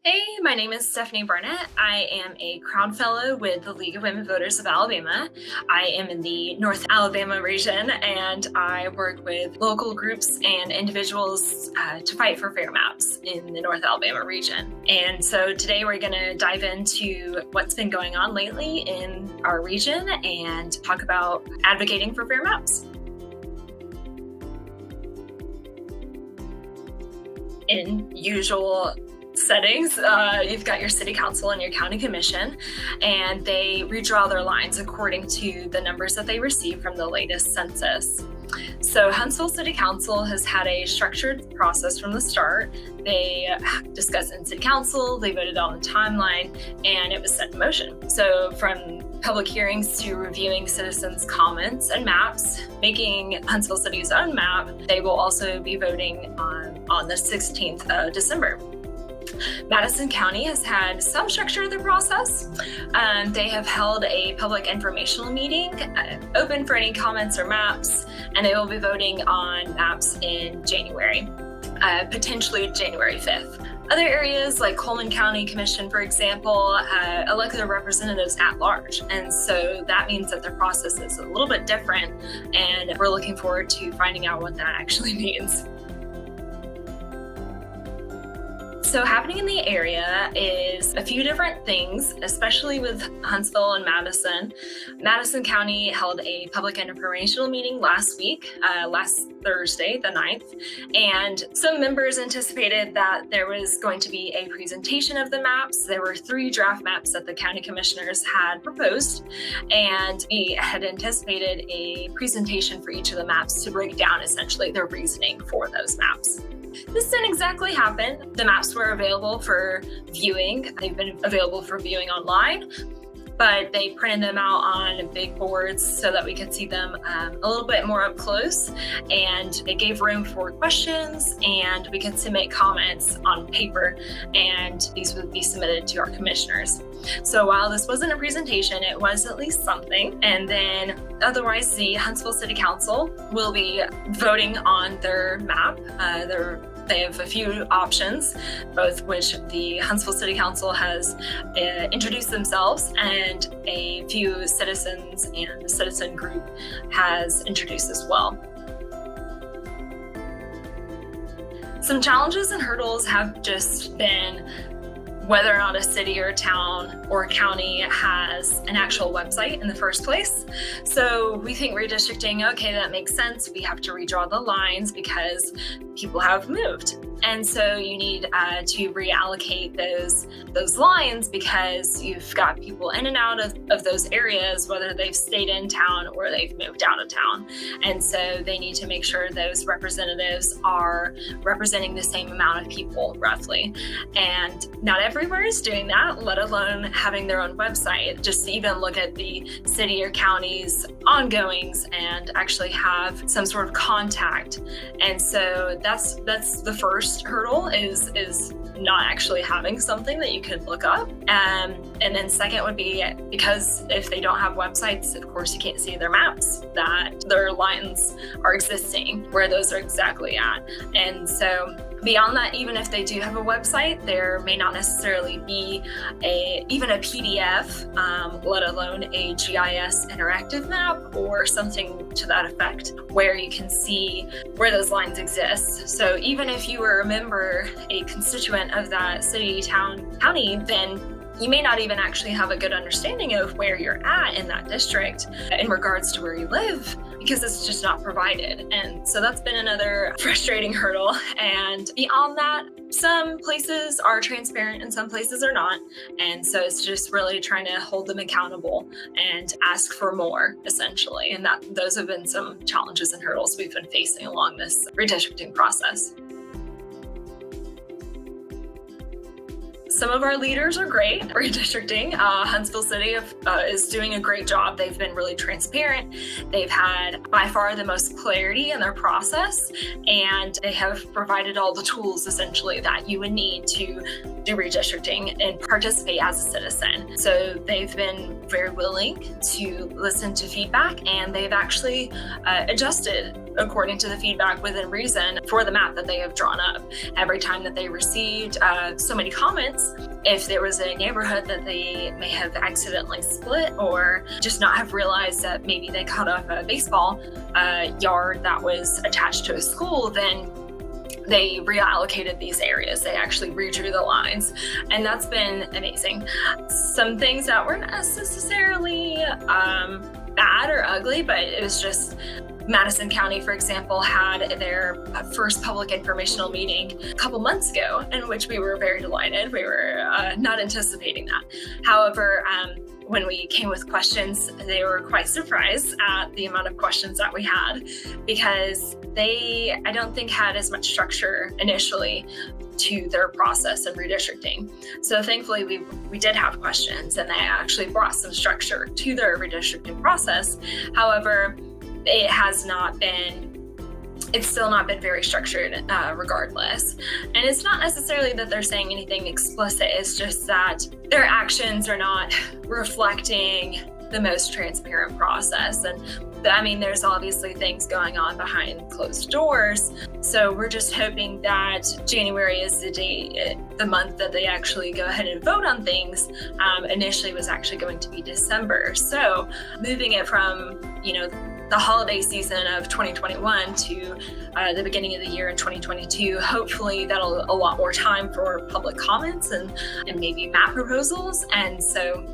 Hey, my name is Stephanie Barnett. I am a Crown Fellow with the League of Women Voters of Alabama. I am in the North Alabama region, and I work with local groups and individuals to fight for fair maps in the North Alabama region. And so today we're going to dive into what's been going on lately in our region and talk about advocating for fair maps. In usual settings, you've got your city council and your county commission, and they redraw their lines according to the numbers that they receive from the latest census. So Huntsville City Council has had a structured process from the start. They discussed in city council, they voted on the timeline, and it was set in motion. So from public hearings to reviewing citizens' comments and maps, making Huntsville City's own map, they will also be voting on the 16th of December. Madison County has had some structure of the process. They have held a public informational meeting, open for any comments or maps, and they will be voting on maps in January, potentially January 5th. Other areas like Coleman County Commission, for example, elect their representatives at large. And so that means that their process is a little bit different, and we're looking forward to finding out what that actually means. So happening in the area is a few different things, especially with Huntsville and Madison. Madison County held a public informational meeting last week, last Thursday, the 9th, and some members anticipated that there was going to be a presentation of the maps. There were 3 draft maps that the county commissioners had proposed, and we had anticipated a presentation for each of the maps to break down essentially their reasoning for those maps. This didn't exactly happen. The maps were available for viewing. They've been available for viewing online, but they printed them out on big boards so that we could see them a little bit more up close, and it gave room for questions, and we could submit comments on paper, and these would be submitted to our commissioners. So while this wasn't a presentation, it was at least something. And then otherwise, the Huntsville City Council will be voting on their map. They have a few options, both which the Huntsville City Council has introduced themselves, and a few citizens and the citizen group has introduced as well. Some challenges and hurdles have just been whether or not a city or town or county has an actual website in the first place. So we think redistricting, okay, that makes sense. We have to redraw the lines because people have moved. And so you need to reallocate those lines because you've got people in and out of those areas, whether they've stayed in town or they've moved out of town. And so they need to make sure those representatives are representing the same amount of people, roughly. And not everywhere is doing that, let alone having their own website. Just to even look at the city or county's ongoings and actually have some sort of contact. And so that's the first hurdle is not actually having something that you could look up. And then second would be, because if they don't have websites, of course you can't see their maps, that their lines are existing, where those are exactly at. And so beyond that, even if they do have a website, there may not necessarily be even a PDF, let alone a GIS interactive map or something to that effect, where you can see where those lines exist. So even if you were a member, a constituent of that city, town, county, then you may not even actually have a good understanding of where you're at in that district in regards to where you live, because it's just not provided. And so that's been another frustrating hurdle. And beyond that, some places are transparent and some places are not. And so it's just really trying to hold them accountable and ask for more, essentially. And those have been some challenges and hurdles we've been facing along this redistricting process. Some of our leaders are great. Redistricting, Huntsville City is doing a great job. They've been really transparent. They've had by far the most clarity in their process, and they have provided all the tools essentially that you would need to do redistricting and participate as a citizen. So they've been very willing to listen to feedback, and they've actually adjusted according to the feedback within reason for the map that they have drawn up. Every time that they received so many comments, maps. If there was a neighborhood that they may have accidentally split or just not have realized that maybe they cut off a baseball yard that was attached to a school, then they reallocated these areas. They actually redrew the lines, and that's been amazing. Some things that weren't necessarily bad or ugly, but it was just Madison County, for example, had their first public informational meeting a couple months ago, in which we were very delighted. We were not anticipating that. However, when we came with questions, they were quite surprised at the amount of questions that we had, because they, I don't think, had as much structure initially to their process in redistricting. So thankfully we did have questions, and they actually brought some structure to their redistricting process. However, it's still not been very structured regardless. And it's not necessarily that they're saying anything explicit, it's just that their actions are not reflecting the most transparent process. And I mean, there's obviously things going on behind closed doors. So we're just hoping that January is the month that they actually go ahead and vote on things. Initially was actually going to be December. So moving it from, the holiday season of 2021 to the beginning of the year in 2022, hopefully that'll a lot more time for public comments and maybe map proposals. And so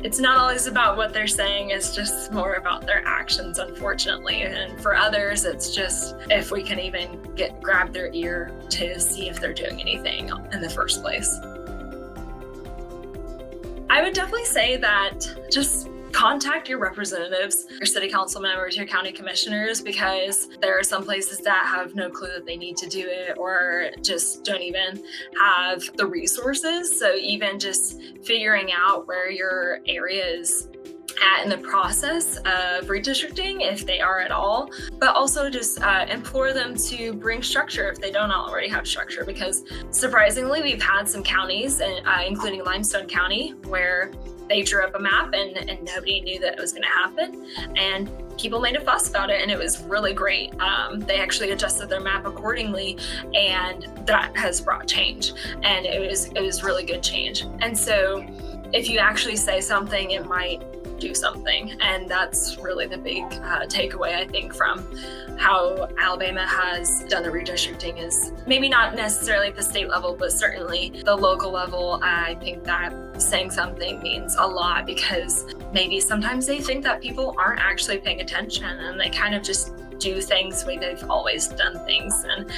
it's not always about what they're saying, it's just more about their actions, unfortunately. And for others, it's just if we can even grab their ear to see if they're doing anything in the first place. I would definitely say that just contact your representatives, your city council members, your county commissioners, because there are some places that have no clue that they need to do it or just don't even have the resources. So even just figuring out where your area is at in the process of redistricting, if they are at all, but also just implore them to bring structure if they don't already have structure, because surprisingly we've had some counties, including Limestone County, where they drew up a map and nobody knew that it was going to happen, and people made a fuss about it, and it was really great. They actually adjusted their map accordingly, and that has brought change, and it was really good change. And so if you actually say something, it might do something, and that's really the big takeaway, I think, from how Alabama has done the redistricting, is maybe not necessarily at the state level, but certainly the local level. I think that saying something means a lot, because maybe sometimes they think that people aren't actually paying attention, and they kind of just do things the way they've always done things. And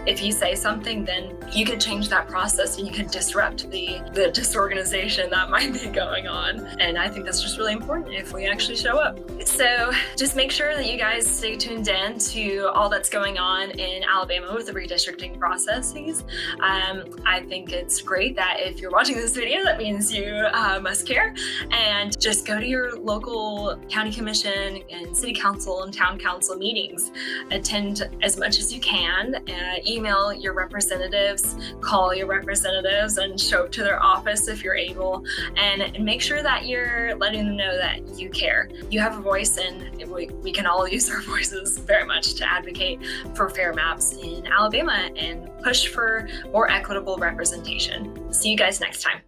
if you say something, then you can change that process, and you can disrupt the disorganization that might be going on. And I think that's just really important if we actually show up. So just make sure that you guys stay tuned in to all that's going on in Alabama with the redistricting processes. I think it's great that if you're watching this video, that means you must care. And just go to your local county commission and city council and town council meetings. Attend as much as you can. Email your representatives, call your representatives, and show up to their office if you're able, and make sure that you're letting them know that you care. You have a voice, and we can all use our voices very much to advocate for fair maps in Alabama and push for more equitable representation. See you guys next time.